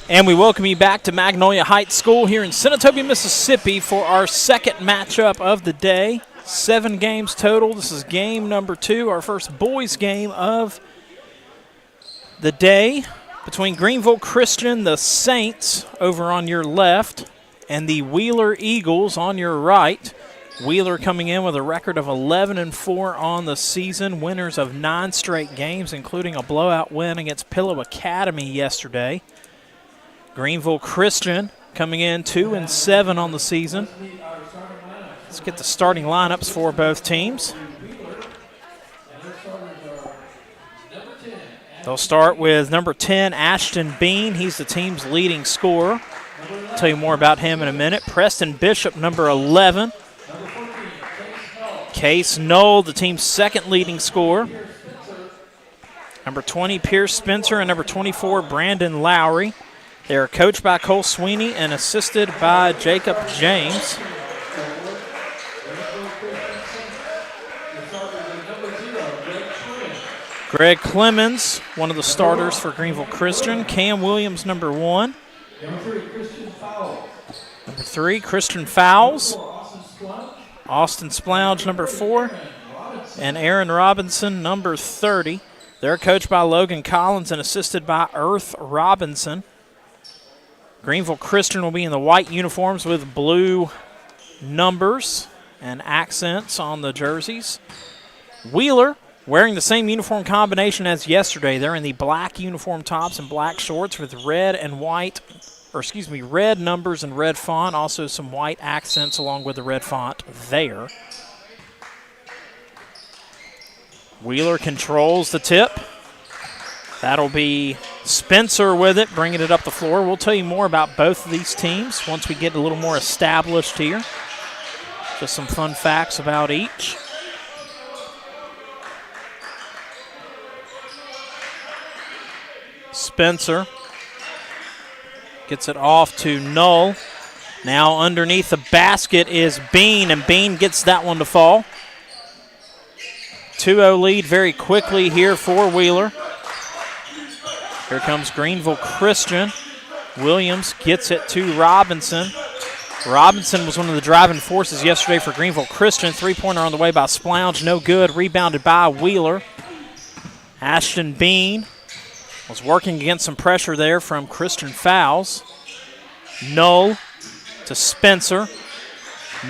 And we welcome you back to Magnolia Heights School here in Senatobia, Mississippi for our second matchup of the day. 7 games total. This is game number 2, our first boys game of the day between Greenville Christian, the Saints, over on your left, and the Wheeler Eagles on your right. Wheeler coming in with a record of 11-4 on the season, winners of 9 straight games, including a blowout win against Pillow Academy yesterday. Greenville Christian coming in 2-7 on the season. Let's get the starting lineups for both teams. They'll start with number 10, Ashton Bean. He's the team's leading scorer. I'll tell you more about him in a minute. Preston Bishop, number 11. Case Knoll, the team's second leading scorer. Number 20, Pierce Spencer, and number 24, Brandon Lowry. They are coached by Cole Sweeney and assisted by Jacob James. Greg Clemens, one of the starters for Greenville Christian. Cam Williams, number 1. Number 3, Christian Fowles. Austin Splounge, number 4. And Aaron Robinson, number 30. They're coached by Logan Collins and assisted by Earth Robinson. Greenville Christian will be in the white uniforms with blue numbers and accents on the jerseys. Wheeler wearing the same uniform combination as yesterday. They're in the black uniform tops and black shorts with red and white, red numbers and red font, also some white accents along with the red font there. Wheeler controls the tip. That'll be Spencer with it, bringing it up the floor. We'll tell you more about both of these teams once we get a little more established here. Just some fun facts about each. Spencer gets it off to Knoll. Now underneath the basket is Bean, and Bean gets that one to fall. 2-0 lead very quickly here for Wheeler. Here comes Greenville Christian. Williams gets it to Robinson. Robinson was one of the driving forces yesterday for Greenville Christian. 3-pointer on the way by Splounge, no good. Rebounded by Wheeler. Ashton Bean was working against some pressure there from Christian Fowles. Knoll to Spencer.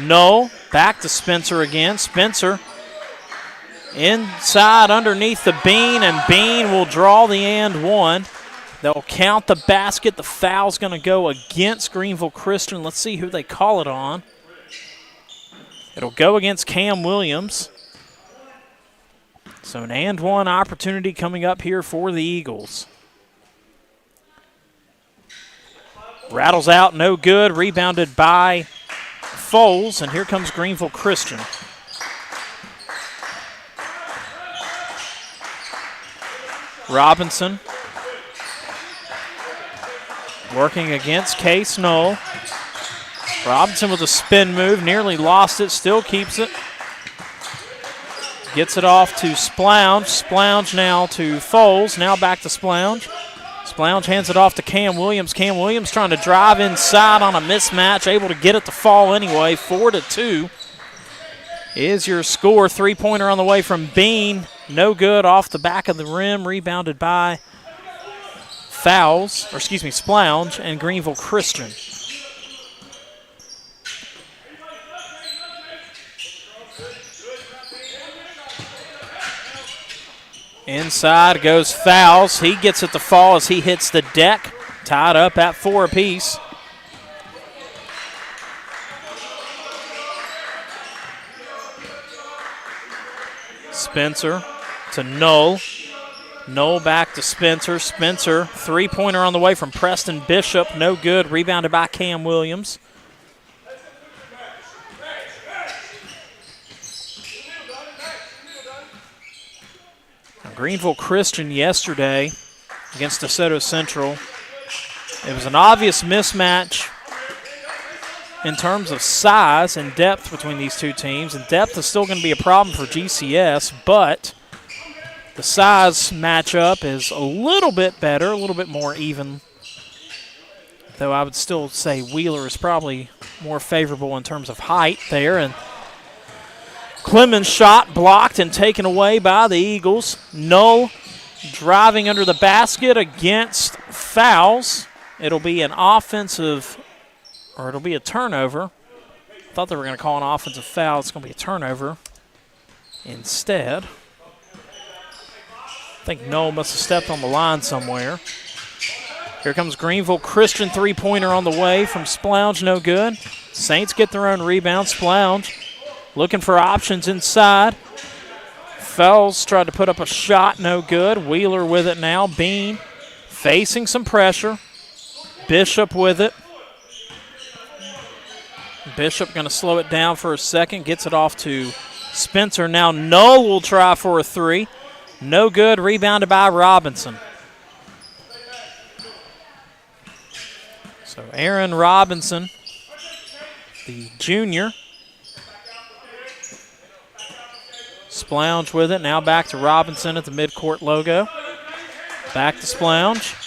Knoll back to Spencer again. Spencer inside underneath the Bean, and Bean will draw the and one. They'll count the basket. The foul's going to go against Greenville Christian. Let's see who they call it on. It'll go against Cam Williams. So an and one opportunity coming up here for the Eagles. Rattles out, no good. Rebounded by Foles, and here comes Greenville Christian. Robinson working against Case Knoll. Robinson with a spin move, nearly lost it, still keeps it. Gets it off to Splounge. Splounge now to Foles, now back to Splounge. Splounge hands it off to Cam Williams. Cam Williams trying to drive inside on a mismatch, able to get it to fall anyway. 4-2 is your score. 3-pointer on the way from Bean. No good, off the back of the rim, rebounded by Splounge and Greenville Christian. Inside goes Fowles. He gets it to fall as he hits the deck. Tied up at 4 apiece. Spencer to Knoll. Knoll back to Spencer. Spencer, 3-pointer on the way from Preston Bishop. No good. Rebounded by Cam Williams. Greenville Christian yesterday against DeSoto Central. It was an obvious mismatch in terms of size and depth between these two teams. And depth is still going to be a problem for GCS, but the size matchup is a little bit better, a little bit more even though I would still say Wheeler is probably more favorable in terms of height there. And Clemens' shot blocked and taken away by the Eagles. Null driving under the basket against fouls. It'll be an offensive, or it'll be a turnover. I thought they were going to call an offensive foul. It's going to be a turnover instead. I think Null must have stepped on the line somewhere. Here comes Greenville Christian, three-pointer on the way from Splounge, no good. Saints get their own rebound. Splounge looking for options inside. Fells tried to put up a shot, no good. Wheeler with it now. Bean facing some pressure. Bishop with it. Bishop going to slow it down for a second. Gets it off to Spencer. Now Null will try for a three. No good. Rebounded by Robinson. So Aaron Robinson, the junior. Splounge with it. Now back to Robinson at the midcourt logo. Back to Splounge.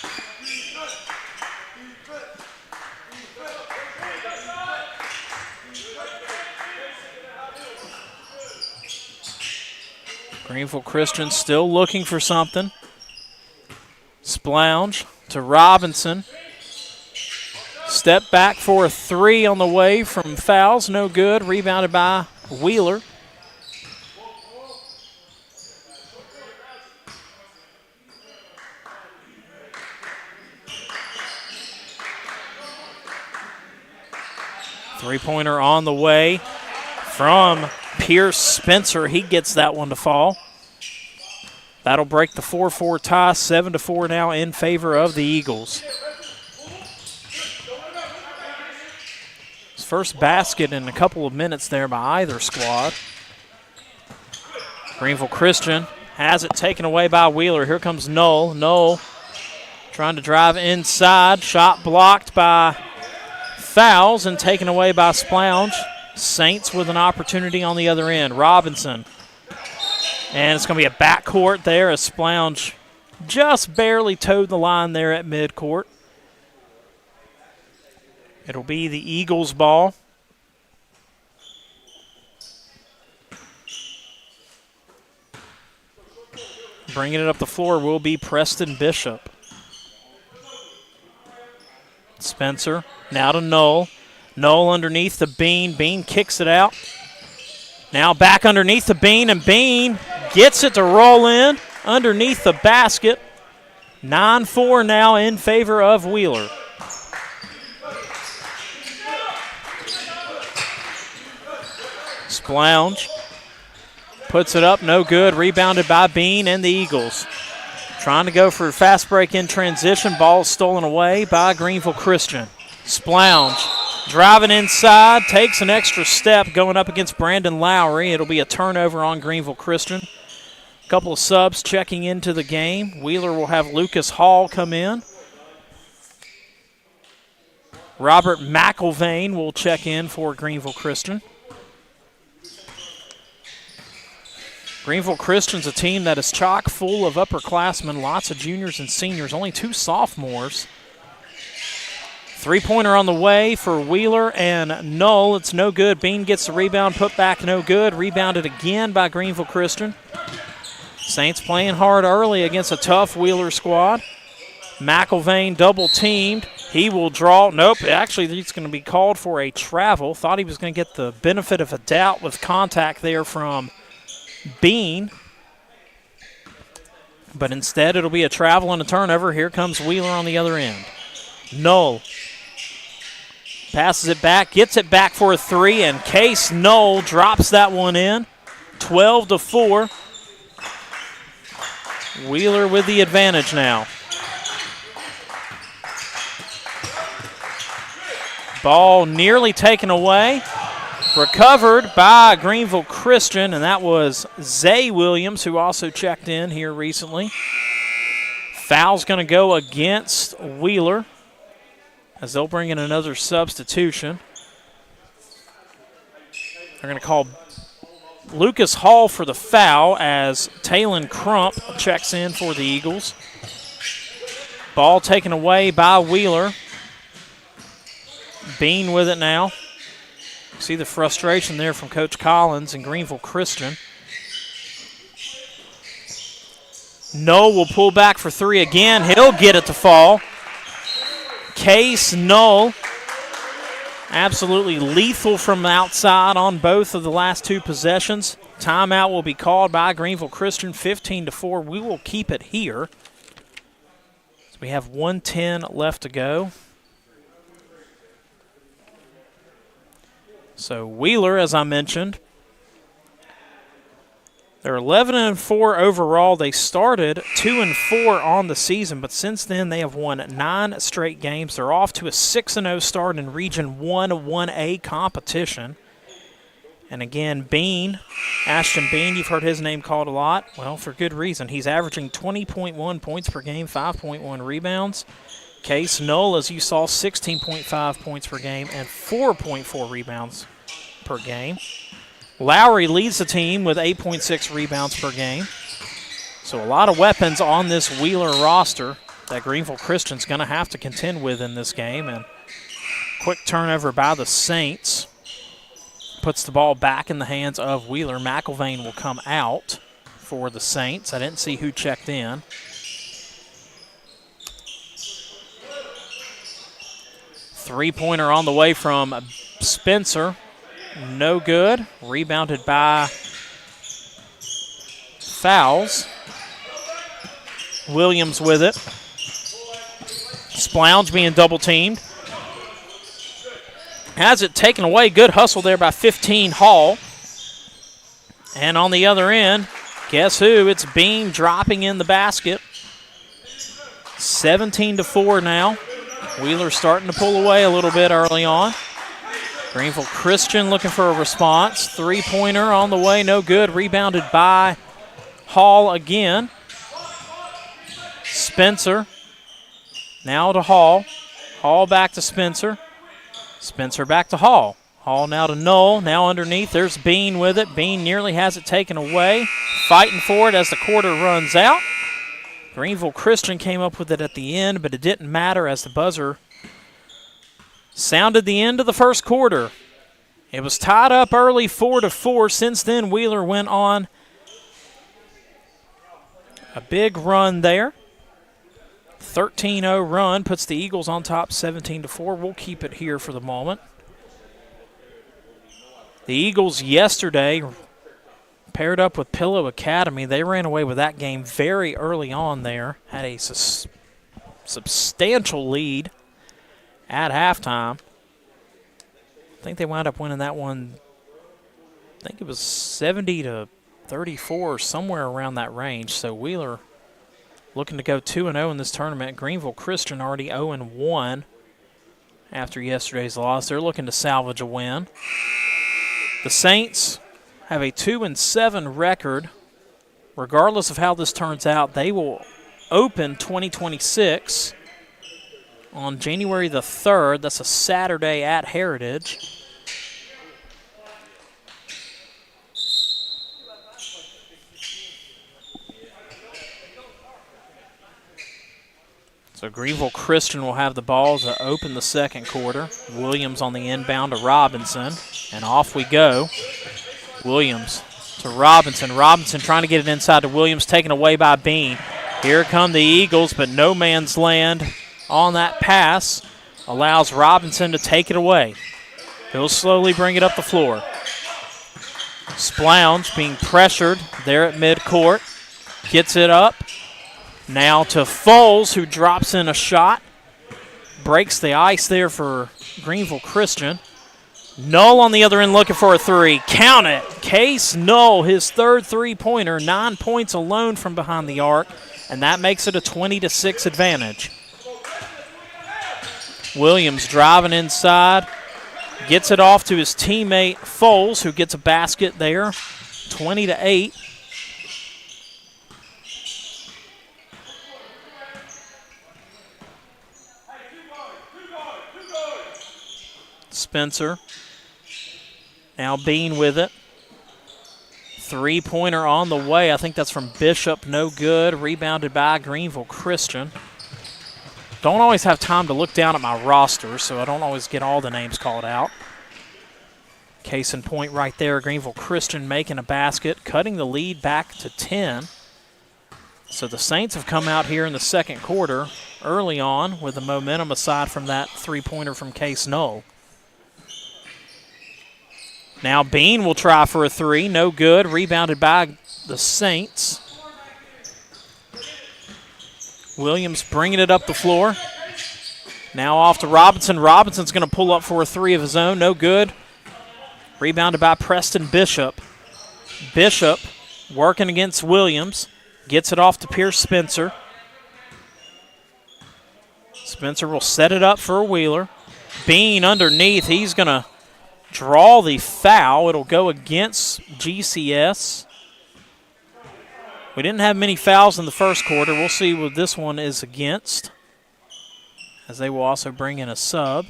Greenville Christian still looking for something. Splounge to Robinson. Step back for a three on the way from fouls. No good. Rebounded by Wheeler. Three-pointer on the way from Pierce Spencer. He gets that one to fall. That'll break the 4-4 tie. 7-4 now in favor of the Eagles. First basket in a couple of minutes there by either squad. Greenville Christian has it taken away by Wheeler. Here comes Null. Null trying to drive inside. Shot blocked by Fouls and taken away by Splounge. Saints with an opportunity on the other end. Robinson. And it's going to be a backcourt there as Splounge just barely towed the line there at midcourt. It'll be the Eagles' ball. Bringing it up the floor will be Preston Bishop. Spencer now to Null. Null underneath the Bean. Bean kicks it out. Now back underneath the Bean, and Bean gets it to roll in underneath the basket. 9-4 now in favor of Wheeler. Splounge puts it up, no good. Rebounded by Bean and the Eagles. Trying to go for a fast break in transition. Ball stolen away by Greenville Christian. Splounge driving inside, takes an extra step going up against Brandon Lowry. It'll be a turnover on Greenville Christian. A couple of subs checking into the game. Wheeler will have Lucas Hall come in. Robert McIlvain will check in for Greenville Christian. Greenville Christian's a team that is chock full of upperclassmen, lots of juniors and seniors, only 2 sophomores. Three-pointer on the way for Wheeler and Null. It's no good. Bean gets the rebound, put back no good. Rebounded again by Greenville Christian. Saints playing hard early against a tough Wheeler squad. McIlvain double-teamed. He will draw. Nope, actually he's going to be called for a travel. Thought he was going to get the benefit of a doubt with contact there from Bean. But instead it'll be a travel and a turnover. Here comes Wheeler on the other end. Null passes it back, gets it back for a three, and Case Null drops that one in. 12-4. Wheeler with the advantage now. Ball nearly taken away. Recovered by Greenville Christian, and that was Zay Williams, who also checked in here recently. Foul's going to go against Wheeler as they'll bring in another substitution. They're going to call Lucas Hall for the foul as Talon Crump checks in for the Eagles. Ball taken away by Wheeler. Bean with it now. See the frustration there from Coach Collins and Greenville Christian. Knoll will pull back for three again. He'll get it to fall. Case Knoll, absolutely lethal from the outside on both of the last two possessions. Timeout will be called by Greenville Christian, 15-4. We will keep it here. So we have 1:10 left to go. So Wheeler, as I mentioned, they're 11-4 overall. They started 2-4 on the season, but since then they have won 9 straight games. They're off to a 6-0 start in Region 1 1A competition. And again, Bean, Ashton Bean, you've heard his name called a lot. Well, for good reason. He's averaging 20.1 points per game, 5.1 rebounds. Case Knoll, as you saw, 16.5 points per game and 4.4 rebounds per game. Lowry leads the team with 8.6 rebounds per game. So a lot of weapons on this Wheeler roster that Greenville Christian's going to have to contend with in this game. And quick turnover by the Saints puts the ball back in the hands of Wheeler. McIlvain will come out for the Saints. I didn't see who checked in. Three-pointer on the way from Spencer. No good. Rebounded by Fowles. Williams with it. Splounge being double-teamed. Has it taken away. Good hustle there by 15 Hall. And on the other end, guess who? It's Bean dropping in the basket. 17-4 now. Wheeler starting to pull away a little bit early on. Greenville Christian looking for a response. Three-pointer on the way, no good. Rebounded by Hall again. Spencer now to Hall. Hall back to Spencer. Spencer back to Hall. Hall now to Knoll. Now underneath, there's Bean with it. Bean nearly has it taken away. Fighting for it as the quarter runs out. Greenville Christian came up with it at the end, but it didn't matter as the buzzer sounded the end of the first quarter. It was tied up early, 4-4. Since then, Wheeler went on a big run there. 13-0 run puts the Eagles on top, 17-4. We'll keep it here for the moment. The Eagles yesterday paired up with Pillow Academy. They ran away with that game very early on there. Had a substantial lead at halftime. I think they wound up winning that one. I think it was 70-34 or somewhere around that range. So Wheeler looking to go 2-0 in this tournament. Greenville Christian already 0-1 after yesterday's loss. They're looking to salvage a win. The Saints have a 2-7 record. Regardless of how this turns out, they will open 2026 on January the 3rd. That's a Saturday at Heritage. So Greenville Christian will have the ball to open the second quarter. Williams on the inbound to Robinson, and off we go. Williams to Robinson. Robinson trying to get it inside to Williams, taken away by Bean. Here come the Eagles, but no man's land on that pass allows Robinson to take it away. He'll slowly bring it up the floor. Splounge being pressured there at midcourt. Gets it up. Now to Foles, who drops in a shot. Breaks the ice there for Greenville Christian. Knoll on the other end looking for a three. Count it. Case Knoll, his third three-pointer, 9 points alone from behind the arc, and that makes it a 20-6 advantage. Williams driving inside. Gets it off to his teammate Foles, who gets a basket there. 20-8. Spencer. Now Bean with it. Three-pointer on the way. I think that's from Bishop. No good. Rebounded by Greenville Christian. Don't always have time to look down at my roster, so I don't always get all the names called out. Case in point right there, Greenville Christian making a basket, cutting the lead back to 10. So the Saints have come out here in the second quarter early on with the momentum aside from that three-pointer from Case Knoll. Now Bean will try for a three, no good, rebounded by the Saints. Williams bringing it up the floor. Now off to Robinson. Robinson's going to pull up for a three of his own, no good. Rebounded by Preston Bishop. Bishop working against Williams. Gets it off to Pierce Spencer. Spencer will set it up for a Wheeler. Bean underneath. He's going to draw the foul. It'll go against GCS. We didn't have many fouls in the first quarter. We'll see what this one is against, as they will also bring in a sub.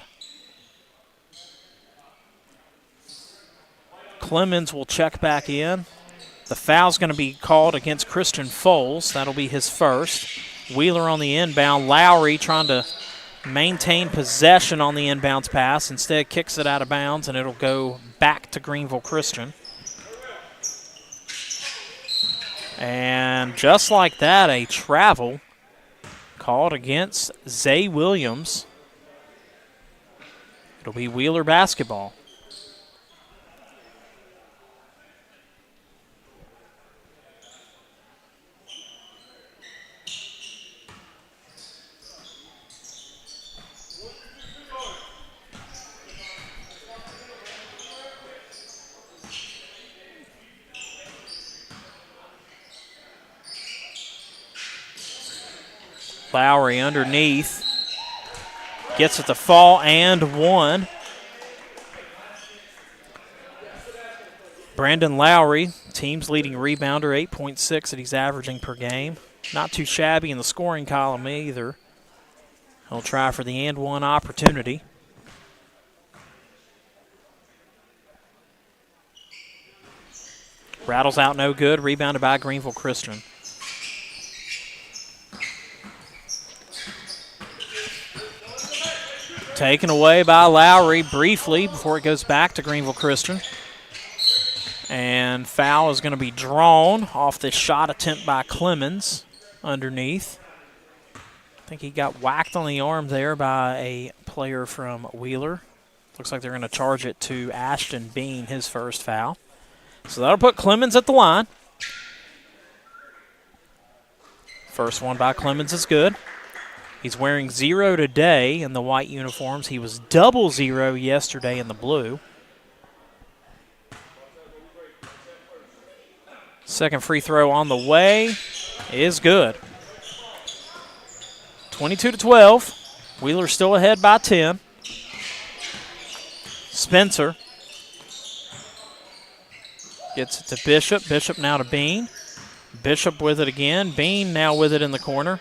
Clemens will check back in. The foul's going to be called against Christian Foles. That'll be his first. Wheeler on the inbound. Lowry trying to maintain possession on the inbounds pass. Instead kicks it out of bounds, and it'll go back to Greenville Christian. And just like that, a travel called against Zay Williams. It'll be Wheeler basketball. Lowry underneath. Gets it to fall and one. Brandon Lowry, team's leading rebounder, 8.6 that he's averaging per game. Not too shabby in the scoring column either. He'll try for the and one opportunity. Rattles out no good, rebounded by Greenville Christian. Taken away by Lowry briefly before it goes back to Greenville Christian. And foul is going to be drawn off this shot attempt by Clemens underneath. I think he got whacked on the arm there by a player from Wheeler. Looks like they're going to charge it to Ashton Bean, his first foul. So that'll put Clemens at the line. First one by Clemens is good. He's wearing 0 today in the white uniforms. He was 00 yesterday in the blue. Second free throw on the way is good. 22-12. Wheeler still ahead by 10. Spencer gets it to Bishop. Bishop now to Bean. Bishop with it again. Bean now with it in the corner.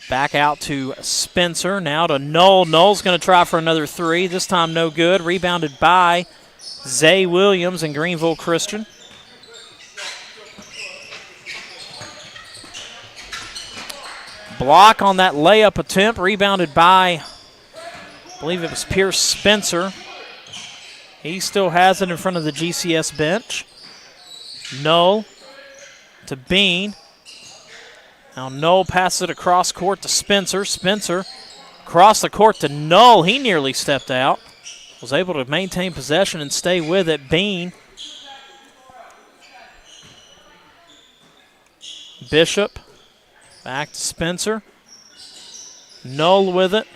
Back out to Spencer, now to Knoll. Knoll's going to try for another three. This time no good. Rebounded by Zay Williams and Greenville Christian. Block on that layup attempt. Rebounded by, I believe it was Pierce Spencer. He still has it in front of the GCS bench. Knoll to Bean. Now Knoll passes it across court to Spencer. Spencer across the court to Knoll. He nearly stepped out. Was able to maintain possession and stay with it. Bean. Bishop. Back to Spencer. Knoll with it.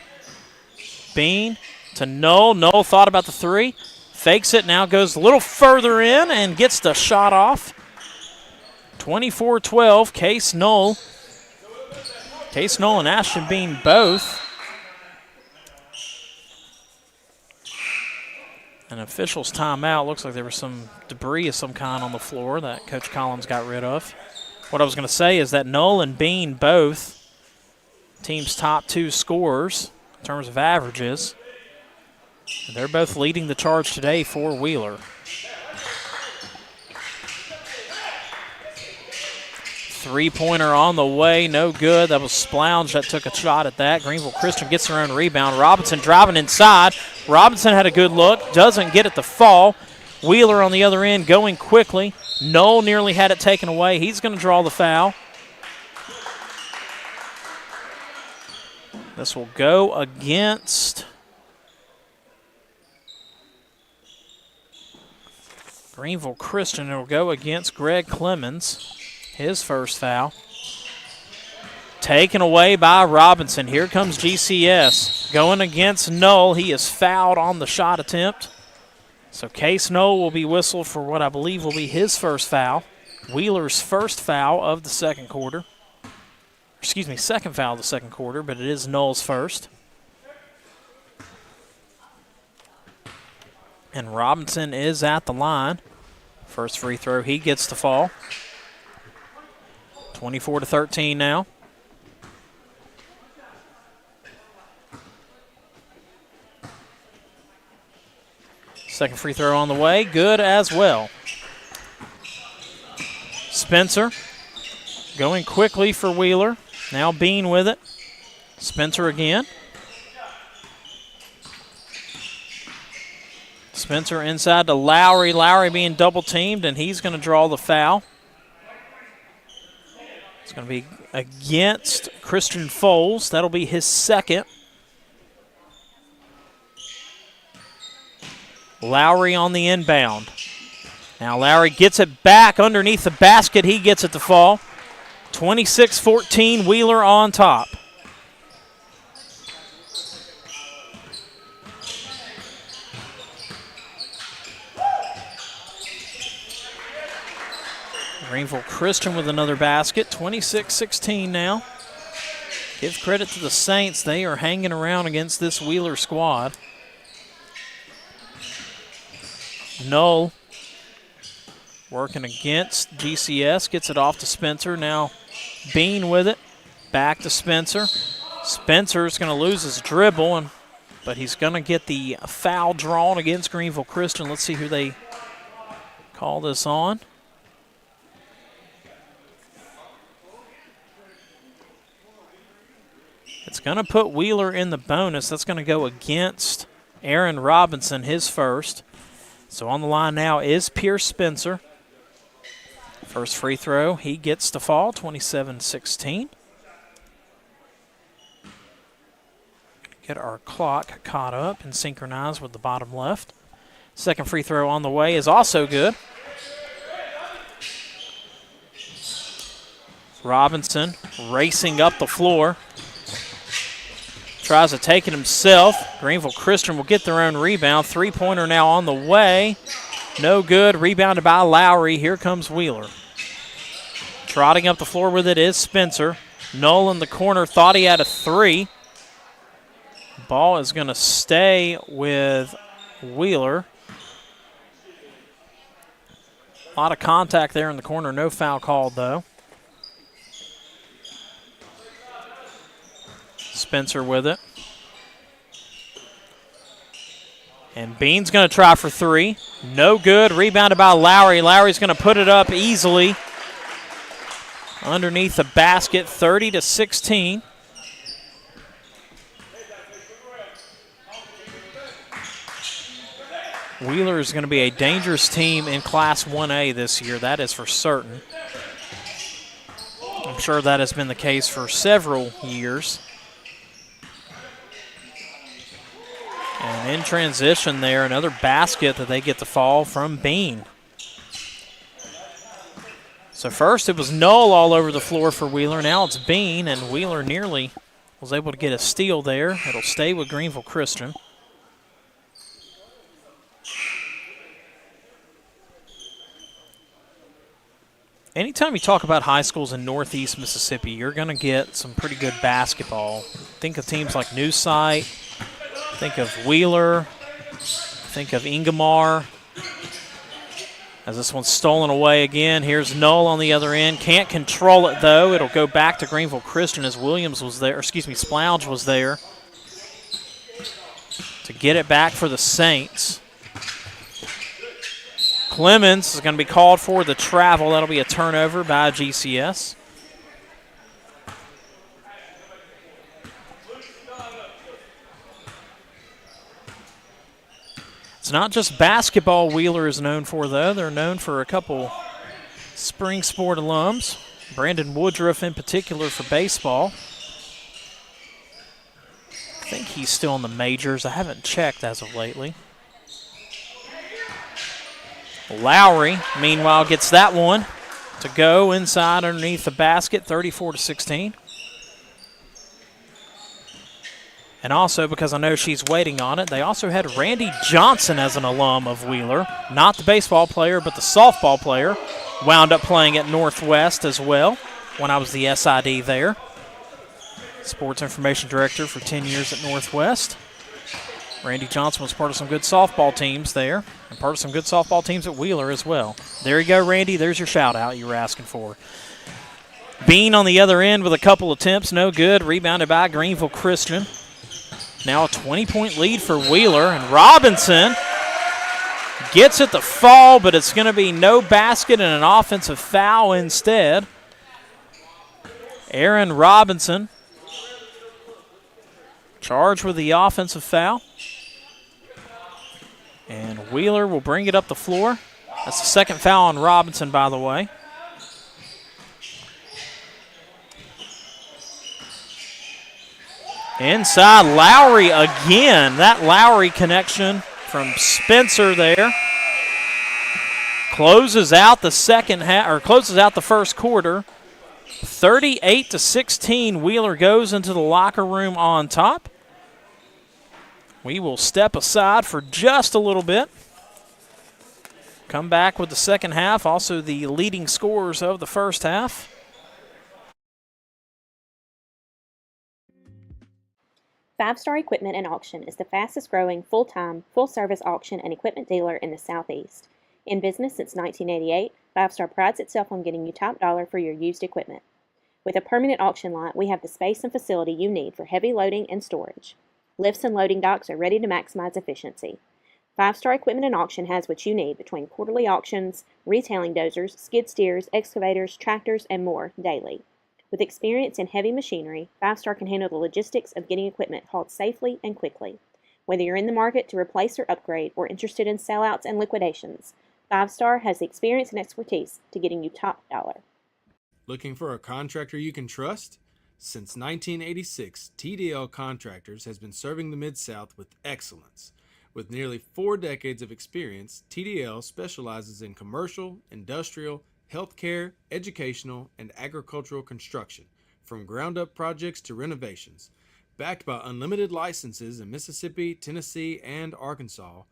Bean to Knoll. Knoll thought about the three. Fakes it. Now goes a little further in and gets the shot off. 24-12. Case Knoll. Case Knoll and Ashton Bean both. An official's timeout. Looks like there was some debris of some kind on the floor that Coach Collins got rid of. What I was going to say is that Knoll and Bean both team's top two scorers in terms of averages. And they're both leading the charge today for Wheeler. Three-pointer on the way, no good. That was Splounge that took a shot at that. Greenville Christian gets their own rebound. Robinson driving inside. Robinson had a good look, doesn't get it to fall. Wheeler on the other end going quickly. Knoll nearly had it taken away. He's going to draw the foul. This will go against Greenville Christian. It will go against Greg Clemens. His first foul. Taken away by Robinson. Here comes GCS. Going against Knoll. He is fouled on the shot attempt. So Case Knoll will be whistled for what I believe will be his first foul. Wheeler's first foul of the second quarter. Excuse me, second foul of the second quarter, but it is Knoll's first. And Robinson is at the line. First free throw, he gets to fall. 24-13 now. Second free throw on the way, good as well. Spencer going quickly for Wheeler. Now Bean with it. Spencer again. Spencer inside to Lowry. Lowry being double teamed, and he's going to draw the foul. It's going to be against Christian Foles. That'll be his second. Lowry on the inbound. Now Lowry gets it back underneath the basket. He gets it to fall. 26-14, Wheeler on top. Greenville Christian with another basket, 26-16 now. Give credit to the Saints. They are hanging around against this Wheeler squad. Knoll working against GCS, gets it off to Spencer. Now Bean with it, back to Spencer. Spencer's going to lose his dribble, but he's going to get the foul drawn against Greenville Christian. Let's see who they call this on. It's going to put Wheeler in the bonus. That's going to go against Aaron Robinson, his first. So on the line now is Pierce Spencer. First free throw, he gets to fall, 27-16. Get our clock caught up and synchronized with the bottom left. Second free throw on the way is also good. Robinson racing up the floor. Tries to take it himself. Greenville Christian will get their own rebound. Three-pointer now on the way. No good. Rebounded by Lowry. Here comes Wheeler. Trotting up the floor with it is Spencer. Knoll in the corner thought he had a three. Ball is going to stay with Wheeler. A lot of contact there in the corner. No foul called, though. Spencer with it. And Bean's going to try for three. No good. Rebounded by Lowry. Lowry's going to put it up easily underneath the basket, 30-16. Wheeler is going to be a dangerous team in Class 1A this year. That is for certain. I'm sure that has been the case for several years. And in transition there, another basket that they get to fall from Bean. So first it was Knoll all over the floor for Wheeler. Now it's Bean, and Wheeler nearly was able to get a steal there. It'll stay with Greenville Christian. Anytime you talk about high schools in Northeast Mississippi, you're going to get some pretty good basketball. Think of teams like New Site. Think of Wheeler. Think of Ingomar. As this one's stolen away again. Here's Knoll on the other end. Can't control it, though. It'll go back to Greenville Christian as Williams was there. Splounge was there to get it back for the Saints. Clemens is going to be called for the travel. That'll be a turnover by GCS. not just basketball Wheeler is known for, though. They're known for a couple spring sport alums. Brandon Woodruff in particular for baseball. I think he's still in the majors. I haven't checked as of lately. Lowry, meanwhile, gets that one to go inside underneath the basket, 34-16. And also, because I know she's waiting on it, they also had Randy Johnson as an alum of Wheeler. Not the baseball player, but the softball player. Wound up playing at Northwest as well when I was the SID there. Sports Information Director for 10 years at Northwest. Randy Johnson was part of some good softball teams there and part of some good softball teams at Wheeler as well. There you go, Randy. There's your shout-out you were asking for. Bean on the other end with a couple attempts, no good. Rebounded by Greenville Christian. Now a 20-point lead for Wheeler, and Robinson gets it to fall, but it's going to be no basket and an offensive foul instead. Aaron Robinson charged with the offensive foul. And Wheeler will bring it up the floor. That's the second foul on Robinson, by the way. Inside, Lowry again. That Lowry connection from Spencer there closes out the second half, or closes out the first quarter. 38-16. Wheeler goes into the locker room on top. We will step aside for just a little bit. Come back with the second half, also the leading scorers of the first half. Five Star Equipment and Auction is the fastest growing full-time, full-service auction and equipment dealer in the Southeast. In business since 1988, Five Star prides itself on getting you top dollar for your used equipment. With a permanent auction lot, we have the space and facility you need for heavy loading and storage. Lifts and loading docks are ready to maximize efficiency. Five Star Equipment and Auction has what you need between quarterly auctions, retailing dozers, skid steers, excavators, tractors, and more daily. With experience in heavy machinery, Five Star can handle the logistics of getting equipment hauled safely and quickly. Whether you're in the market to replace or upgrade or interested in sellouts and liquidations, Five Star has the experience and expertise to getting you top dollar. Looking for a contractor you can trust? Since 1986, TDL Contractors has been serving the Mid-South with excellence. With nearly 4 decades of experience, TDL specializes in commercial, industrial, healthcare, educational, and agricultural construction, from ground-up projects to renovations. Backed by unlimited licenses in Mississippi, Tennessee, and Arkansas,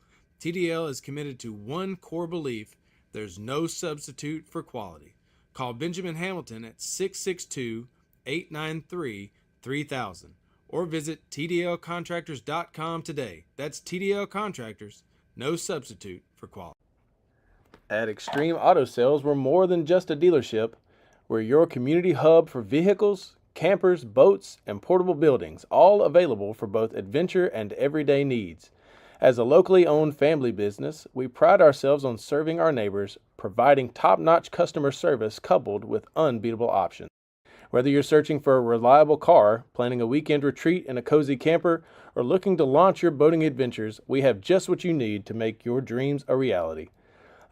TDL is committed to one core belief: there's no substitute for quality. Call Benjamin Hamilton at 662-893-3000 or visit tdlcontractors.com today. That's TDL Contractors, no substitute for quality. At Extreme Auto Sales, we're more than just a dealership. We're your community hub for vehicles, campers, boats, and portable buildings, all available for both adventure and everyday needs. As a locally owned family business, we pride ourselves on serving our neighbors, providing top-notch customer service coupled with unbeatable options. Whether you're searching for a reliable car, planning a weekend retreat in a cozy camper, or looking to launch your boating adventures, we have just what you need to make your dreams a reality.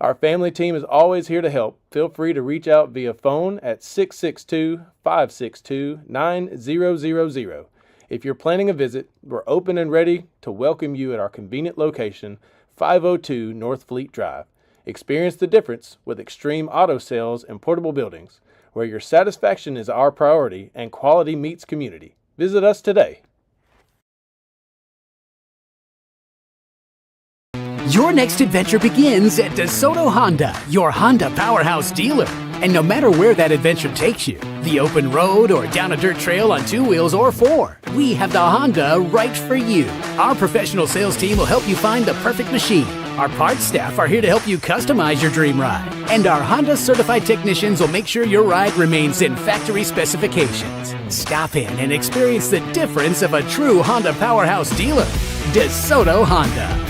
Our family team is always here to help. Feel free to reach out via phone at 662-562-9000. If you're planning a visit, we're open and ready to welcome you at our convenient location, 502 North Fleet Drive. Experience the difference with Extreme Auto Sales and Portable Buildings, where your satisfaction is our priority and quality meets community. Visit us today. Your next adventure begins at DeSoto Honda, your Honda powerhouse dealer. And no matter where that adventure takes you, the open road or down a dirt trail on 2 wheels or 4, we have the Honda right for you. Our professional sales team will help you find the perfect machine. Our parts staff are here to help you customize your dream ride. And our Honda certified technicians will make sure your ride remains in factory specifications. Stop in and experience the difference of a true Honda powerhouse dealer. DeSoto Honda.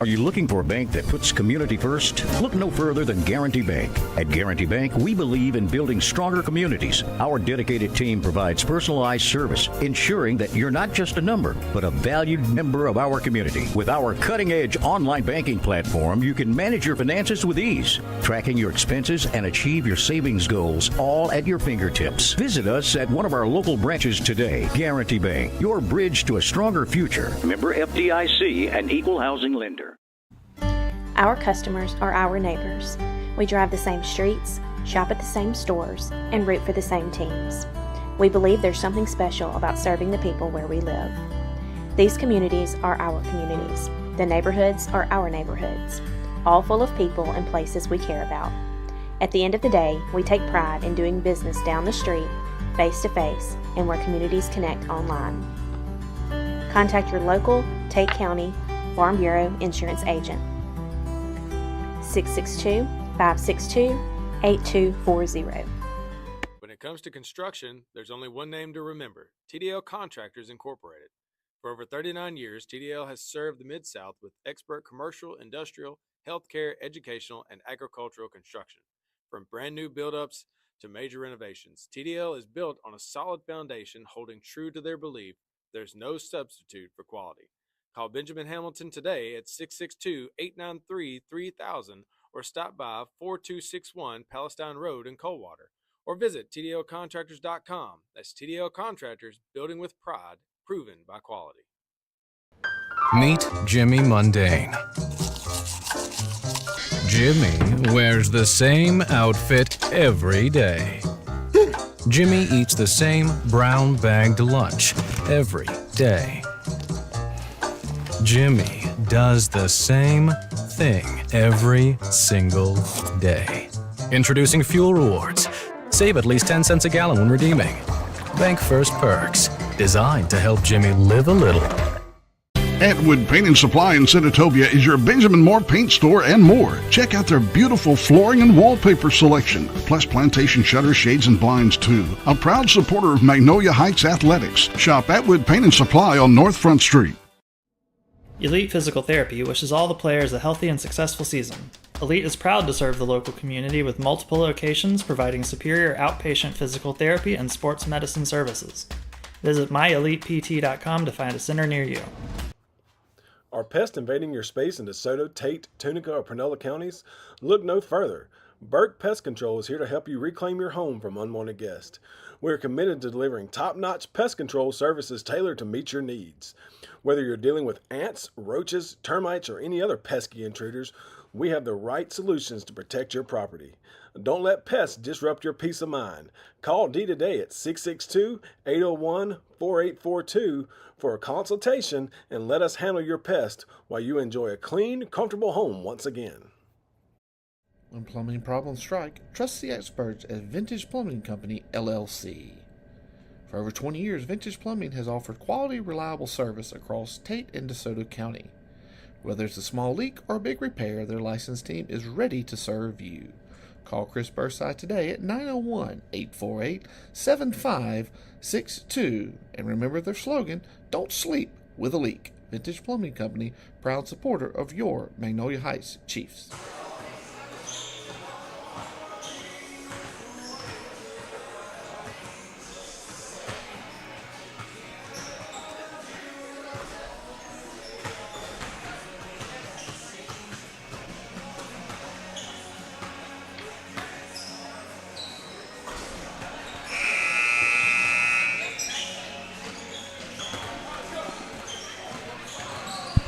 Are you looking for a bank that puts community first? Look no further than Guarantee Bank. At Guarantee Bank, we believe in building stronger communities. Our dedicated team provides personalized service, ensuring that you're not just a number, but a valued member of our community. With our cutting-edge online banking platform, you can manage your finances with ease, tracking your expenses and achieve your savings goals all at your fingertips. Visit us at one of our local branches today. Guarantee Bank, your bridge to a stronger future. Member FDIC, an equal housing lender. Our customers are our neighbors. We drive the same streets, shop at the same stores, and root for the same teams. We believe there's something special about serving the people where we live. These communities are our communities. The neighborhoods are our neighborhoods, all full of people and places we care about. At the end of the day, we take pride in doing business down the street, face to face, and where communities connect online. Contact your local Tate County Farm Bureau insurance agent. 662-562-8240. When it comes to construction, there's only one name to remember: TDL Contractors Incorporated. For over 39 years, TDL has served the Mid-South with expert commercial, industrial, healthcare, educational, and agricultural construction. From brand new build-ups to major renovations, TDL is built on a solid foundation, holding true to their belief there's no substitute for quality. Call Benjamin Hamilton today at 662-893-3000 or stop by 4261 Palestine Road in Coldwater, or visit tdlcontractors.com. That's TDL Contractors, building with pride, proven by quality. Meet Jimmy Mundane. Jimmy wears the same outfit every day. Jimmy eats the same brown-bagged lunch every day. Jimmy does the same thing every single day. Introducing Fuel Rewards. Save at least 10 cents a gallon when redeeming. Bank First Perks, designed to help Jimmy live a little. Atwood Paint and Supply in Senatobia is your Benjamin Moore paint store and more. Check out their beautiful flooring and wallpaper selection, plus plantation shutters, shades, and blinds too. A proud supporter of Magnolia Heights Athletics. Shop Atwood Paint and Supply on North Front Street. Elite Physical Therapy wishes all the players a healthy and successful season. Elite is proud to serve the local community with multiple locations providing superior outpatient physical therapy and sports medicine services. Visit myelitept.com to find a center near you. Are pests invading your space in DeSoto, Tate, Tunica, or Panola counties? Look no further. Burke Pest Control is here to help you reclaim your home from unwanted guests. We are committed to delivering top-notch pest control services tailored to meet your needs. Whether you're dealing with ants, roaches, termites, or any other pesky intruders, we have the right solutions to protect your property. Don't let pests disrupt your peace of mind. Call Dee today at 662-801-4842 for a consultation and let us handle your pest while you enjoy a clean, comfortable home once again. When plumbing problems strike, trust the experts at Vintage Plumbing Company, LLC. For over 20 years, Vintage Plumbing has offered quality, reliable service across Tate and DeSoto County. Whether it's a small leak or a big repair, their licensed team is ready to serve you. Call Chris Burside today at 901-848-7562. And remember their slogan, don't sleep with a leak. Vintage Plumbing Company, proud supporter of your Magnolia Heights Chiefs.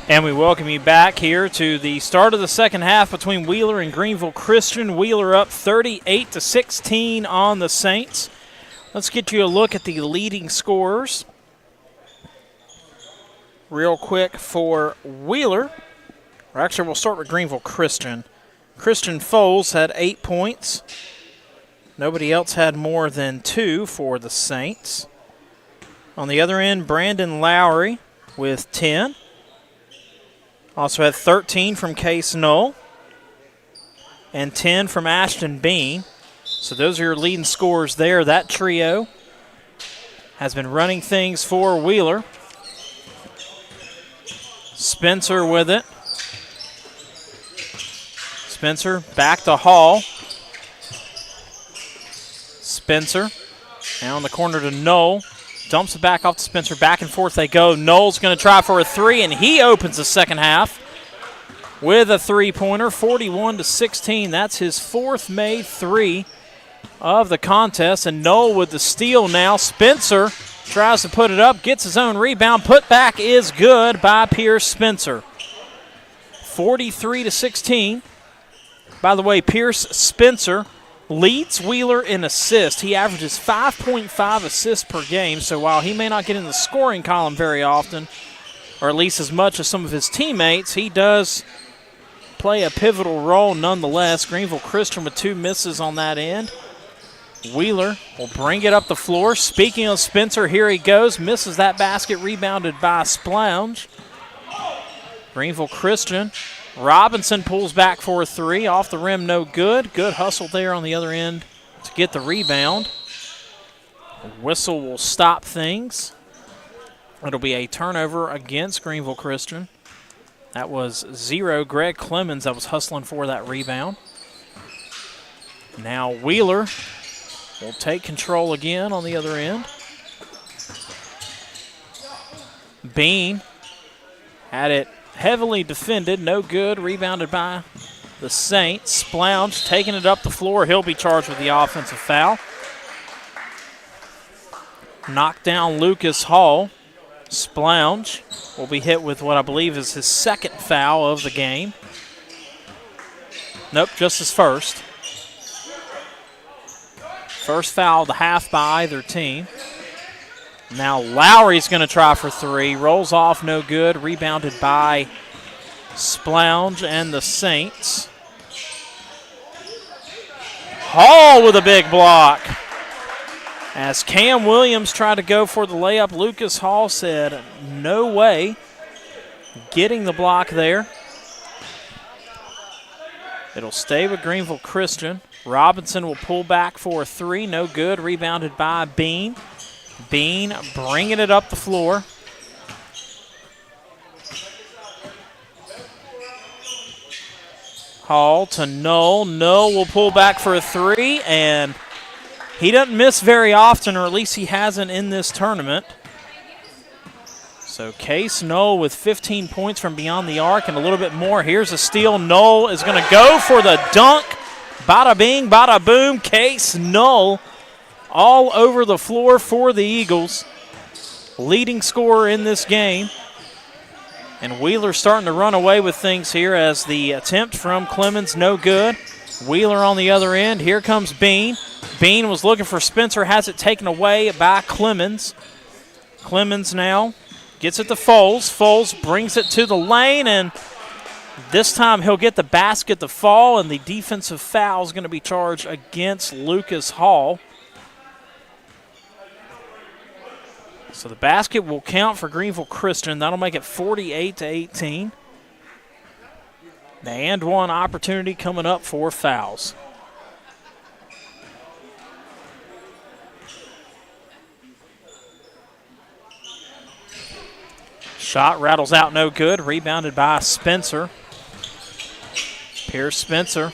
And we welcome you back here to the start of the second half between Wheeler and Greenville Christian. Wheeler up 38-16 on the Saints. Let's get you a look at the leading scorers real quick for Wheeler. Or actually, we'll start with Greenville Christian. Christian Foles had 8 points. Nobody else had more than 2 for the Saints. On the other end, Brandon Lowry with 10. Also had 13 from Case Knoll and 10 from Ashton Bean. So those are your leading scorers there. That trio has been running things for Wheeler. Spencer with it. Spencer back to Hall. Spencer now in the corner to Knoll. Dumps it back off to Spencer. Back and forth they go. Knoll's going to try for a three, and he opens the second half with a three-pointer, 41-16. That's his fourth made three of the contest, and Knoll with the steal now. Spencer tries to put it up, gets his own rebound. Put back is good by Pierce Spencer. 43-16. By the way, Pierce Spencer leads Wheeler in assists. He averages 5.5 assists per game, so while he may not get in the scoring column very often, or at least as much as some of his teammates, he does play a pivotal role nonetheless. Greenville Christian with 2 misses on that end. Wheeler will bring it up the floor. Speaking of Spencer, here he goes. Misses that basket, rebounded by Splounge. Greenville Christian. Robinson pulls back for a three. Off the rim, no good. Good hustle there on the other end to get the rebound. A whistle will stop things. It'll be a turnover against Greenville Christian. That was 0. Greg Clemens that was hustling for that rebound. Now Wheeler will take control again on the other end. Bean had it heavily defended, no good. Rebounded by the Saints. Splounge taking it up the floor. He'll be charged with the offensive foul. Knocked down Lucas Hall. Splounge will be hit with what I believe is his second foul of the game. Nope, just his first. First foul of the half by either team. Now Lowry's going to try for three. Rolls off, no good. Rebounded by Splounge and the Saints. Hall with a big block. As Cam Williams tried to go for the layup, Lucas Hall said, no way. Getting the block there. It'll stay with Greenville Christian. Robinson will pull back for a three. No good. Rebounded by Bean. Bean bringing it up the floor. Hall to Knoll. Knoll will pull back for a three, and he doesn't miss very often, or at least he hasn't in this tournament. So Case Knoll with 15 points from beyond the arc and a little bit more. Here's a steal. Knoll is going to go for the dunk. Bada bing, bada boom. Case Knoll all over the floor for the Eagles. Leading scorer in this game. And Wheeler starting to run away with things here as the attempt from Clemens, no good. Wheeler on the other end. Here comes Bean. Bean was looking for Spencer, has it taken away by Clemens. Clemens now gets it to Foles. Foles brings it to the lane, and this time he'll get the basket to fall, and the defensive foul is going to be charged against Lucas Hall. So the basket will count for Greenville Christian. That'll make it 48-18. The and one opportunity coming up for fouls. Shot rattles out, no good. Rebounded by Spencer. Pierce Spencer.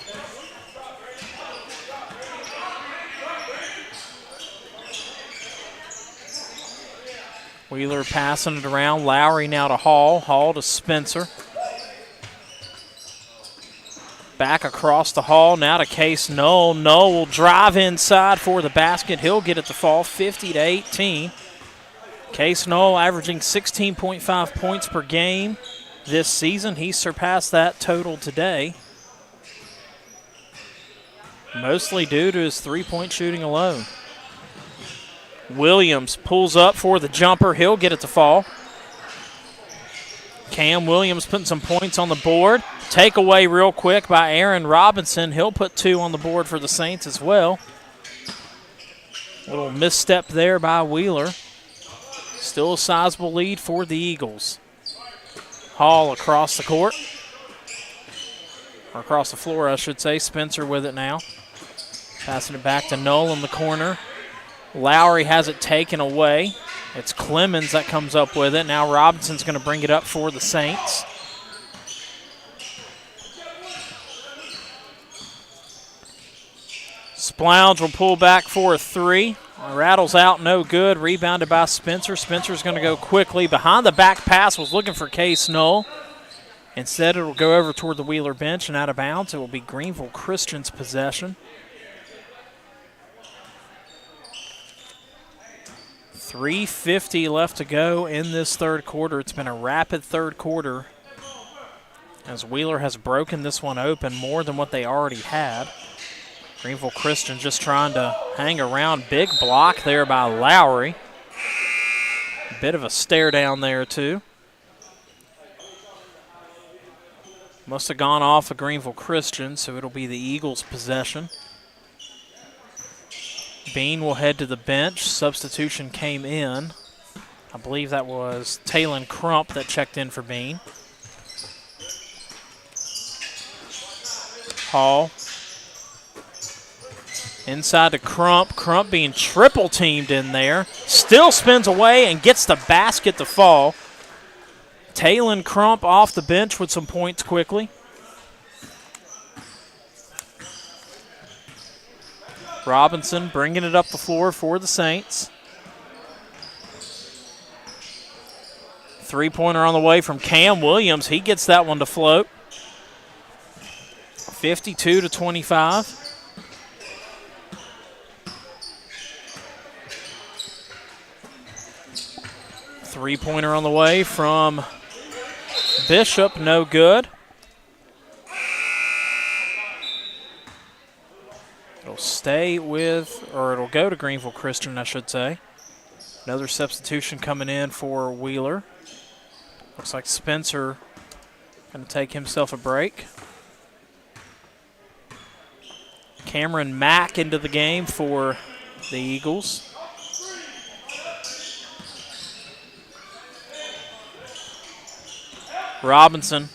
Wheeler passing it around. Lowry now to Hall. Hall to Spencer. Back across the Hall. Now to Case Knoll. Knoll will drive inside for the basket. He'll get it to fall 50-18. Case Knoll averaging 16.5 points per game this season. He surpassed that total today. Mostly due to his three-point shooting alone. Williams pulls up for the jumper. He'll get it to fall. Cam Williams putting some points on the board. Takeaway real quick by Aaron Robinson. He'll put 2 on the board for the Saints as well. Little misstep there by Wheeler. Still a sizable lead for the Eagles. Hall across the court. Or across the floor, I should say. Spencer with it now. Passing it back to Knoll in the corner. Lowry has it taken away. It's Clemens that comes up with it. Now Robinson's going to bring it up for the Saints. Blount will pull back for a three. Rattles out, no good. Rebounded by Spencer. Spencer's going to go quickly. Behind the back pass was looking for Case Knoll. Instead, it will go over toward the Wheeler bench and out of bounds. It will be Greenville Christian's possession. 3:50 left to go in this third quarter. It's been a rapid third quarter as Wheeler has broken this one open more than what they already had. Greenville Christian just trying to hang around. Big block there by Lowry. A bit of a stare down there, too. Must have gone off of Greenville Christian, so it'll be the Eagles' possession. Bean will head to the bench. Substitution came in. I believe that was Talon Crump that checked in for Bean. Hall. Inside to Crump. Crump being triple teamed in there. Still spins away and gets the basket to fall. Talon Crump off the bench with some points quickly. Robinson bringing it up the floor for the Saints. Three-pointer on the way from Cam Williams. He gets that one to float. 52-25. Three-pointer on the way from Bishop, no good. It'll stay with, or it'll go to Greenville Christian, I should say. Another substitution coming in for Wheeler. Looks like Spencer going to take himself a break. Cameron Mack into the game for the Eagles. Robinson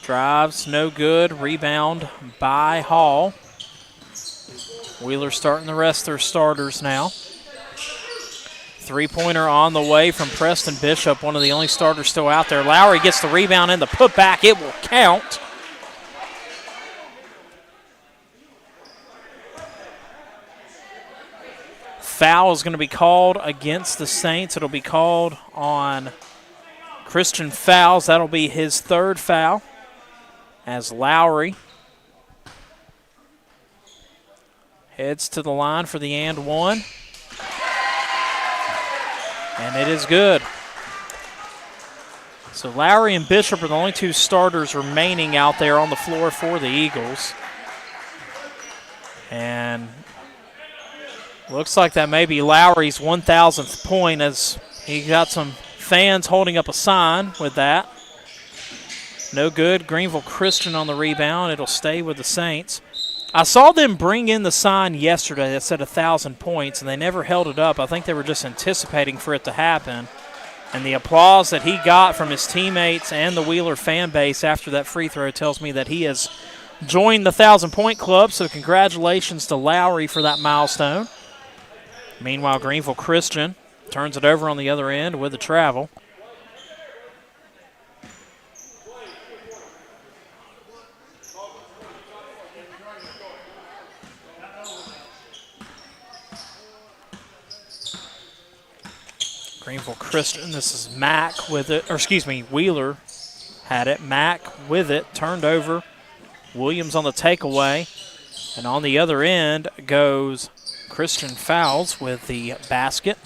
drives, no good. Rebound by Hall. Wheeler starting the rest of their starters now. Three-pointer on the way from Preston Bishop, one of the only starters still out there. Lowry gets the rebound and the putback. It will count. Foul is going to be called against the Saints. It'll be called on Christian Fowles. That'll be his third foul as Lowry heads to the line for the and one. And it is good. So Lowry and Bishop are the only two starters remaining out there on the floor for the Eagles. And looks like that may be Lowry's 1,000th point as he got some fans holding up a sign with that. No good. Greenville Christian on the rebound. It'll stay with the Saints. I saw them bring in the sign yesterday that said 1,000 points, and they never held it up. I think they were just anticipating for it to happen. And the applause that he got from his teammates and the Wheeler fan base after that free throw tells me that he has joined the 1,000-point club, so congratulations to Lowry for that milestone. Meanwhile, Greenville Christian turns it over on the other end with the travel. Greenville Christian, this is Mack with it, or excuse me, Wheeler had it. Mack with it, turned over. Williams on the takeaway. And on the other end goes Christian Fowles with the basket.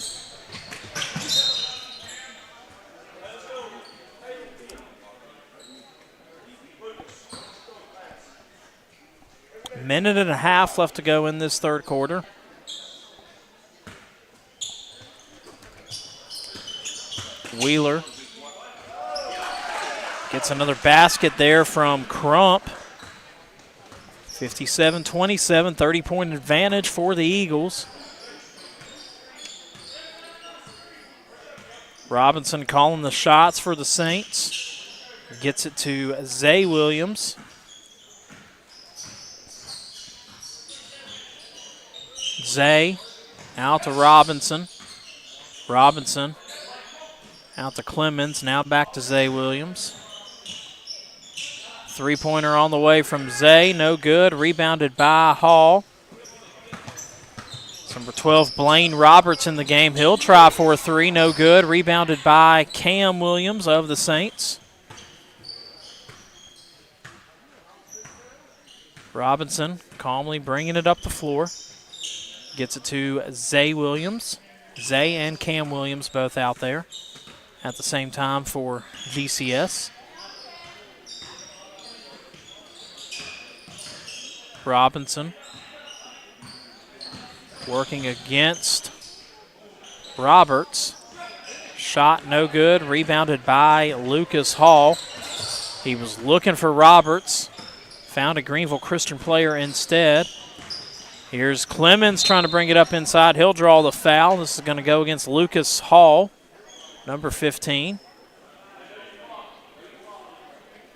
Minute and a half left to go in this third quarter. Wheeler gets another basket there from Crump. 57-27, 30-point advantage for the Eagles. Robinson calling the shots for the Saints. Gets it to Zay Williams. Zay out to Robinson. Robinson out to Clemens, now back to Zay Williams. Three-pointer on the way from Zay, no good. Rebounded by Hall. Number 12, Blaine Roberts in the game. He'll try for a three, no good. Rebounded by Cam Williams of the Saints. Robinson calmly bringing it up the floor. Gets it to Zay Williams. Zay and Cam Williams both out there at the same time for GCS. Robinson working against Roberts. Shot no good. Rebounded by Lucas Hall. He was looking for Roberts. Found a Greenville Christian player instead. Here's Clemens trying to bring it up inside. He'll draw the foul. This is going to go against Lucas Hall, number 15. I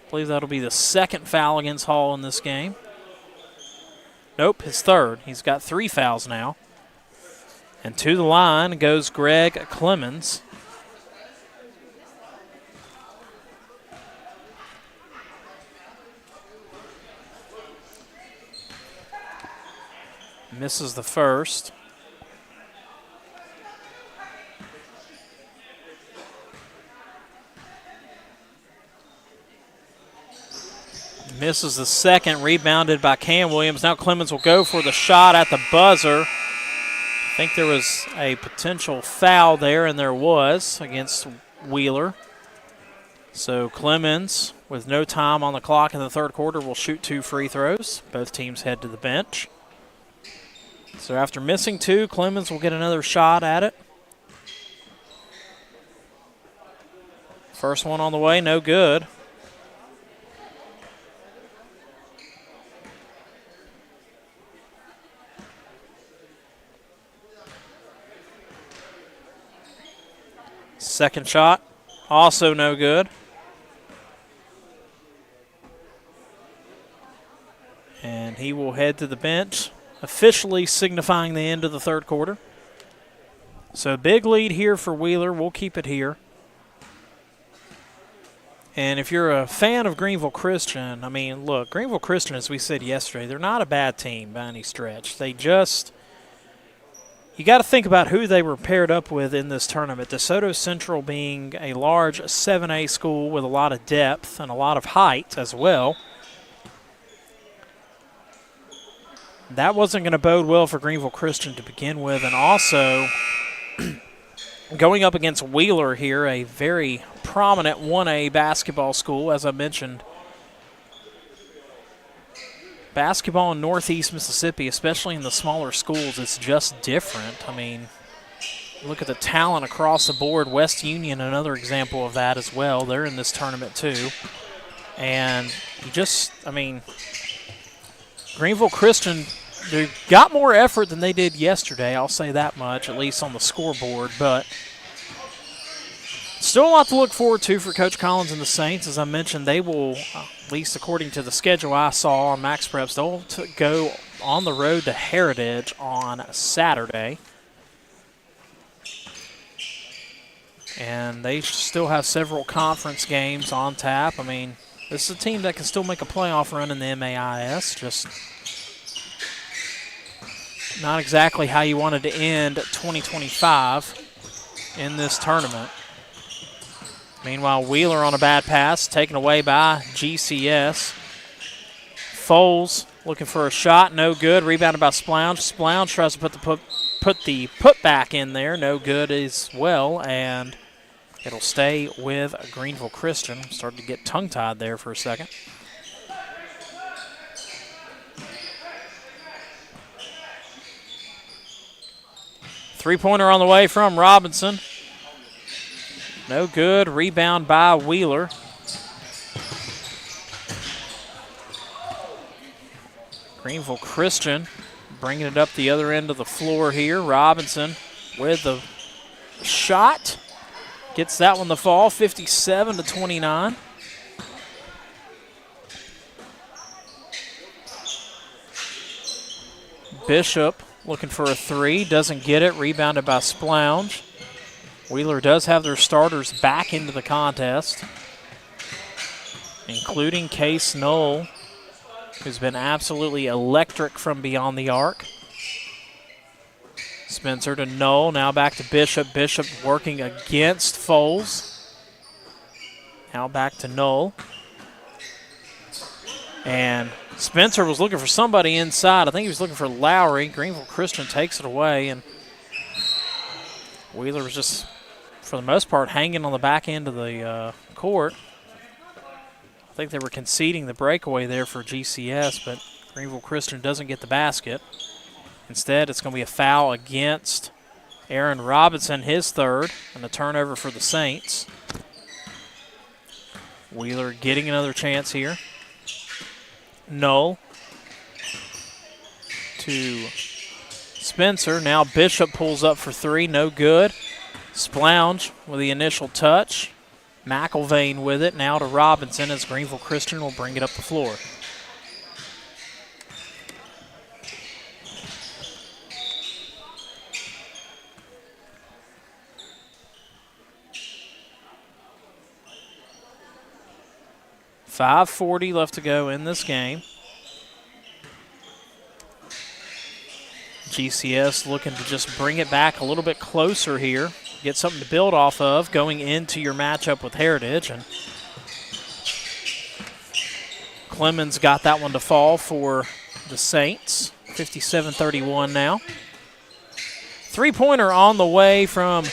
believe that'll be the second foul against Hall in this game. Nope, his third. He's got 3 fouls now. And to the line goes Greg Clemens. Misses the first. Misses the second, rebounded by Cam Williams. Now Clemens will go for the shot at the buzzer. I think there was a potential foul there, and there was, against Wheeler. So Clemens, with no time on the clock in the third quarter, will shoot 2 free throws. Both teams head to the bench. So after missing 2, Clemens will get another shot at it. First one on the way, no good. Second shot, also no good. And he will head to the bench, officially signifying the end of the third quarter. So big lead here for Wheeler. We'll keep it here. And if you're a fan of Greenville Christian, I mean, look, Greenville Christian, as we said yesterday, they're not a bad team by any stretch. They just, you got to think about who they were paired up with in this tournament. DeSoto Central being a large 7A school with a lot of depth and a lot of height as well. That wasn't going to bode well for Greenville Christian to begin with. And also, going up against Wheeler here, a very prominent 1A basketball school, as I mentioned. Basketball in Northeast Mississippi, especially in the smaller schools, it's just different. I mean, look at the talent across the board. West Union, another example of that as well. They're in this tournament too. And you just, I mean, Greenville Christian, they got more effort than they did yesterday. I'll say that much, at least on the scoreboard. But still a lot to look forward to for Coach Collins and the Saints. As I mentioned, they will, at least according to the schedule I saw on Max Preps, they'll go on the road to Heritage on Saturday. And they still have several conference games on tap. I mean, this is a team that can still make a playoff run in the MAIS. Just not exactly how you wanted to end 2025 in this tournament. Meanwhile, Wheeler on a bad pass, taken away by GCS. Foles looking for a shot, no good. Rebounded by Splounge. Splounge tries to put the putback in there, no good as well, and it'll stay with Greenville Christian. Started to get tongue-tied there for a second. Three-pointer on the way from Robinson. No good. Rebound by Wheeler. Greenville Christian bringing it up the other end of the floor here. Robinson with the shot. Gets that one to fall, 57-29. Bishop looking for a three. Doesn't get it. Rebounded by Splounge. Wheeler does have their starters back into the contest, including Case Knoll, who's been absolutely electric from beyond the arc. Spencer to Knoll, now back to Bishop. Bishop working against Foles. Now back to Knoll. And Spencer was looking for somebody inside. I think he was looking for Lowry. Greenville Christian takes it away, and Wheeler was just, for the most part, hanging on the back end of the court. I think they were conceding the breakaway there for GCS, but Greenville Christian doesn't get the basket. Instead, it's going to be a foul against Aaron Robinson, his third, and a turnover for the Saints. Wheeler getting another chance here. Knoll to Spencer. Now Bishop pulls up for three, no good. Splounge with the initial touch. McIlvain with it, now to Robinson as Greenville Christian will bring it up the floor. .540 left to go in this game. GCS looking to just bring it back a little bit closer here. Get something to build off of going into your matchup with Heritage. And Clemens got that one to fall for the Saints. 57-31 now. Three-pointer on the way from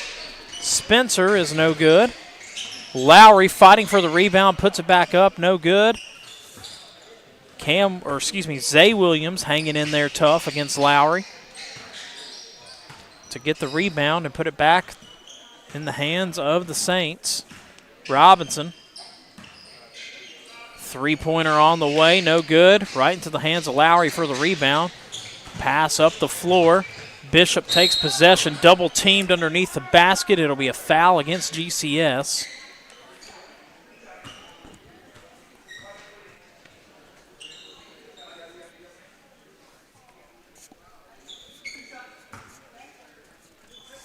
Spencer is no good. Lowry fighting for the rebound, puts it back up, no good. Zay Williams hanging in there tough against Lowry to get the rebound and put it back in the hands of the Saints. Robinson. Three-pointer on the way, no good. Right into the hands of Lowry for the rebound. Pass up the floor. Bishop takes possession, double-teamed underneath the basket. It'll be a foul against GCS.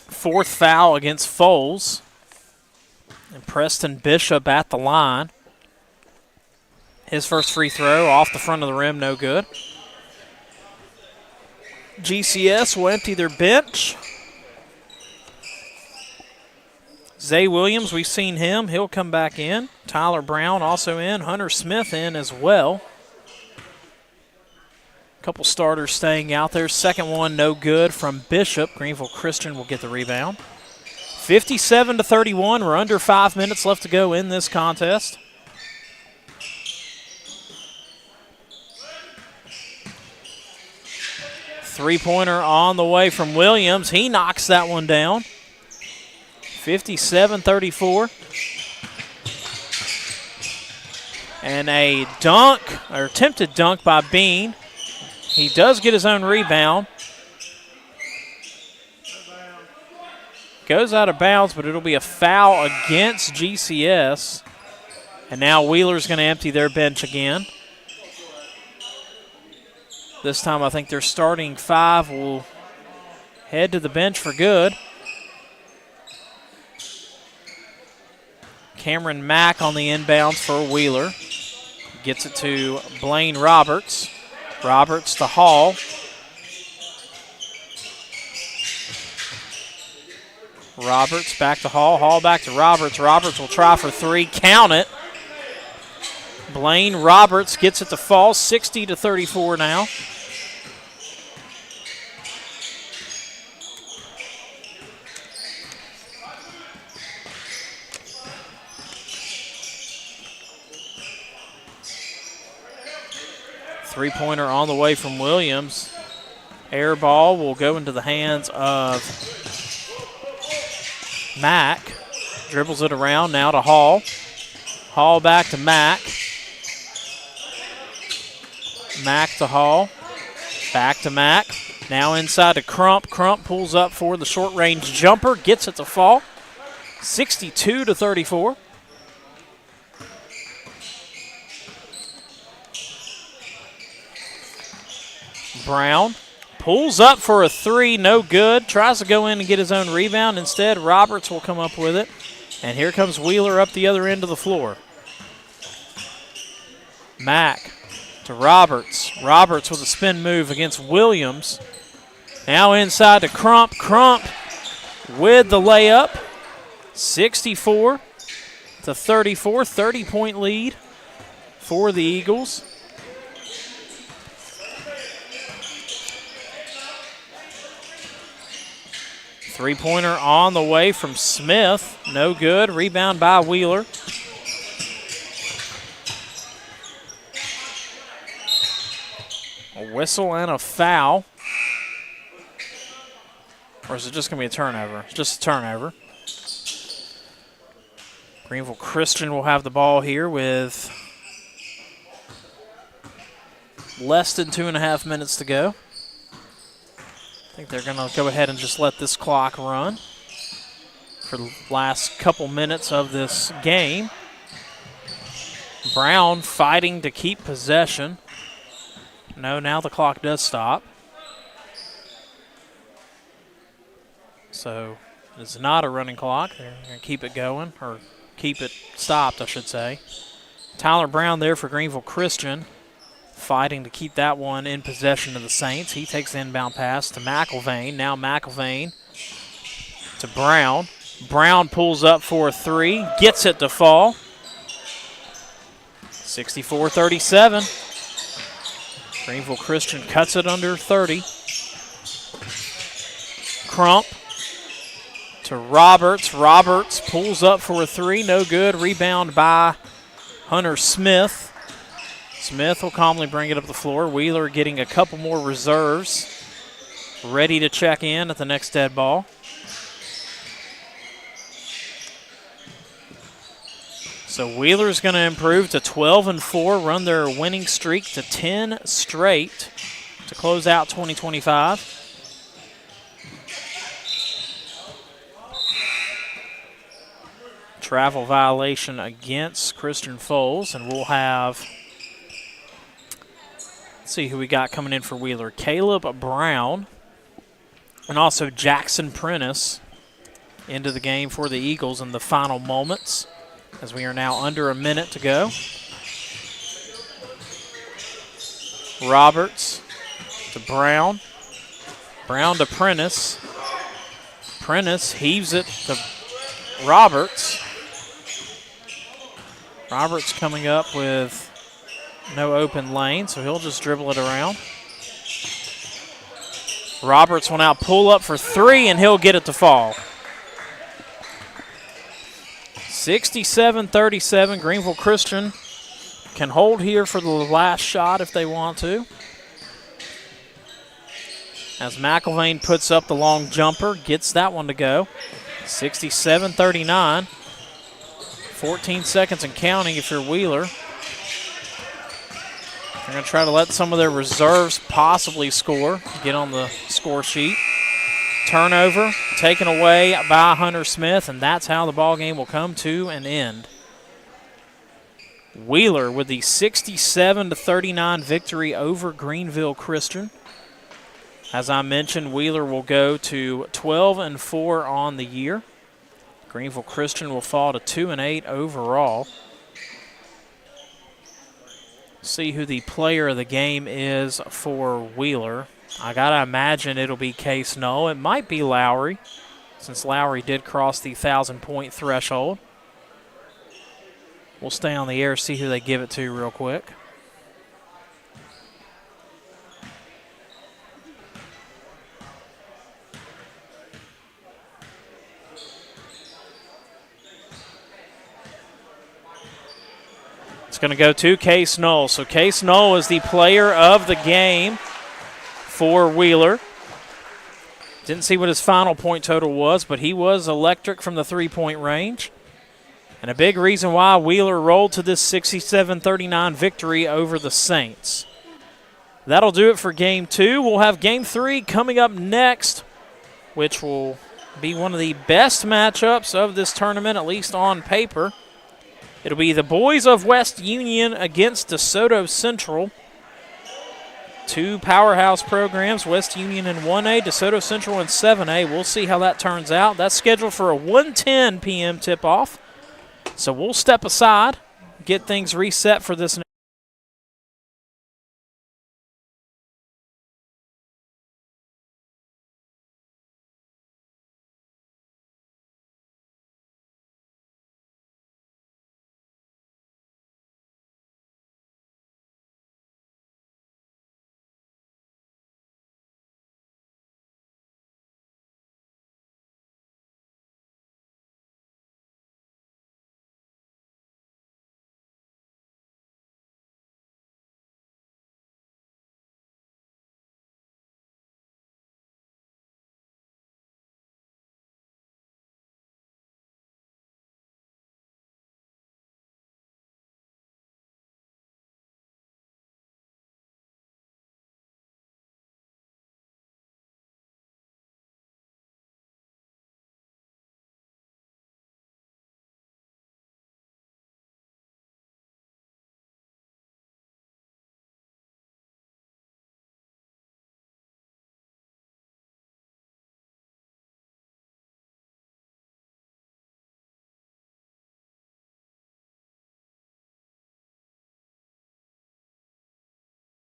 Fourth foul against Foles. And Preston Bishop at the line. His first free throw off the front of the rim, no good. GCS will empty their bench. Zay Williams, we've seen him. He'll come back in. Tyler Brown also in. Hunter Smith in as well. Couple starters staying out there. Second one, no good from Bishop. Greenville Christian will get the rebound. 57-31. We're under 5 minutes left to go in this contest. Three-pointer on the way from Williams. He knocks that one down. 57-34. And a dunk, or attempted dunk by Bean. He does get his own rebound. Goes out of bounds, but it'll be a foul against GCS. And now Wheeler's going to empty their bench again. This time I think their starting five will head to the bench for good. Cameron Mack on the inbounds for Wheeler. Gets it to Blaine Roberts. Roberts to Hall. Roberts back to Hall. Hall back to Roberts. Roberts will try for three. Count it. Blaine Roberts gets it to fall. 60-34 now. Three-pointer on the way from Williams. Air ball will go into the hands of Mack. Dribbles it around now to Hall. Hall back to Mack. Mack to Hall. Back to Mack. Now inside to Crump. Crump pulls up for the short-range jumper. Gets it to fall. 62-34. Brown pulls up for a three, no good. Tries to go in and get his own rebound. Instead, Roberts will come up with it. And here comes Wheeler up the other end of the floor. Mack to Roberts. Roberts with a spin move against Williams. Now inside to Crump. Crump with the layup. 64 to 34, 30-point lead for the Eagles. Three-pointer on the way from Smith. No good. Rebound by Wheeler. A whistle and a foul. Or is it just going to be a turnover? It's just a turnover. Greenville Christian will have the ball here with less than 2.5 minutes to go. I think they're going to go ahead and just let this clock run for the last couple minutes of this game. Brown fighting to keep possession. No, now the clock does stop. So it's not a running clock. They're going to keep it going, or keep it stopped, I should say. Tyler Brown there for Greenville Christian, fighting to keep that one in possession of the Saints. He takes the inbound pass to McIlvain. Now McIlvain to Brown. Brown pulls up for a three, gets it to fall. 64-37. Greenville Christian cuts it under 30. Crump to Roberts. Roberts pulls up for a three, no good. Rebound by Hunter Smith. Smith will calmly bring it up the floor. Wheeler getting a couple more reserves, ready to check in at the next dead ball. So Wheeler's going to improve to 12-4, run their winning streak to 10 straight to close out 2025. Travel violation against Christian Foles, and we'll have, let's see who we got coming in for Wheeler. Caleb Brown and also Jackson Prentice into the game for the Eagles in the final moments, as we are now under a minute to go. Roberts to Brown. Brown to Prentice. Prentice heaves it to Roberts. Roberts coming up with no open lane, so he'll just dribble it around. Roberts will now pull up for three, and he'll get it to fall. 67-37, Greenville Christian can hold here for the last shot if they want to. As McIlvain puts up the long jumper, gets that one to go. 67-39. 14 seconds and counting if you're Wheeler. They're going to try to let some of their reserves possibly score, get on the score sheet. Turnover taken away by Hunter Smith, and that's how the ball game will come to an end. Wheeler with the 67-39 victory over Greenville Christian. As I mentioned, Wheeler will go to 12-4 on the year. Greenville Christian will fall to 2-8 overall. See who the player of the game is for Wheeler. I gotta imagine it'll be Case Null. It might be Lowry, since Lowry did cross the 1,000-point threshold. We'll stay on the air, see who they give it to real quick. It's going to go to Case Null. So Case Null is the player of the game for Wheeler. Didn't see what his final point total was, but he was electric from the three-point range. And a big reason why Wheeler rolled to this 67-39 victory over the Saints. That'll do it for Game 2. We'll have Game 3 coming up next, which will be one of the best matchups of this tournament, at least on paper. It'll be the boys of West Union against DeSoto Central. Two powerhouse programs, West Union in 1A, DeSoto Central in 7A. We'll see how that turns out. That's scheduled for a 1:10 p.m. tip-off. So we'll step aside, get things reset for this